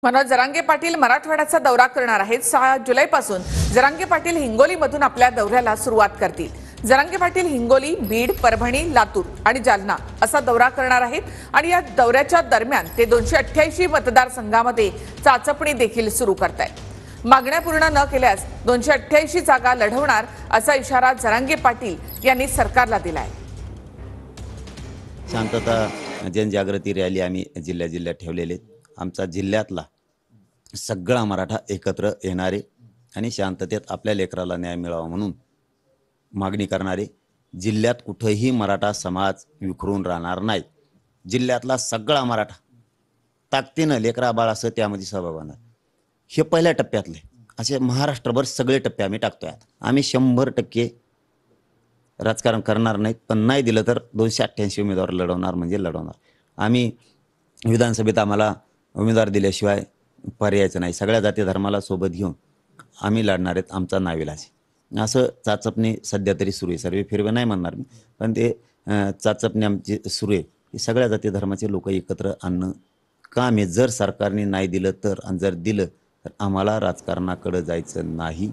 मनोज जरांगे पाटील मराठवाड्याचा दौरा करणार आहेत। 6 जुलैपासून जरांगे पाटील हिंगोलीमधून आपल्या दौऱ्याला सुरुवात करतील। जरांगे पाटील हिंगोली, बीड, परभणी, लातूर आणि जालना असा दौरा करणार आहेत आणि या दौऱ्याच्या दरम्यान ते 288 मतदारसंघामध्ये चाचपणी देखील सुरू करतायत। मागण्या पूर्ण न केल्यास 288 जागा लढवणार असा इशारा जरांगे पाटील यांनी सरकारला दिला आहे। शांतता जनजागृती रॅली आम्ही जिल्ह्यात ठेवलेले। आमचा जिल्ह्यातला सगळा मराठा एकत्र येणारे आणि शांततेत आपल्या लेकराला न्याय मिळावा म्हणून मागणी करणारे। जिल्ह्यात कुठेही मराठा समाज विखरून राहणार नाही। जिल्ह्यातला सगळा मराठा ताकदीनं लेकरा बाळासह त्यामध्ये सहभाग होणार। हे पहिल्या टप्प्यातले असे महाराष्ट्रभर सगळे टप्पे आम्ही टाकतोय। आम्ही 100% राजकारण करणार नाहीत, पण नाही दिलं तर 288 उमेदवार लढवणार म्हणजे लढवणार। आम्ही विधानसभेत आम्हाला उमेदवार दिल्याशिवाय पर्यायचं नाही। सगळ्या जाती धर्माला सोबत घेऊन आम्ही लढणार आहेत। आमचा नाविलाज असं चाचपणी सध्या तरी सुरू आहे। सर्वे फिरवे नाही म्हणणार मी, पण ते चाचपणी आमची सुरू आहे। हे सगळ्या जाती धर्माचे लोक एकत्र आणणं काम आहे। जर सरकारने नाही दिलं तर, आणि जर दिलं तर आम्हाला राजकारणाकडे जायचं नाही।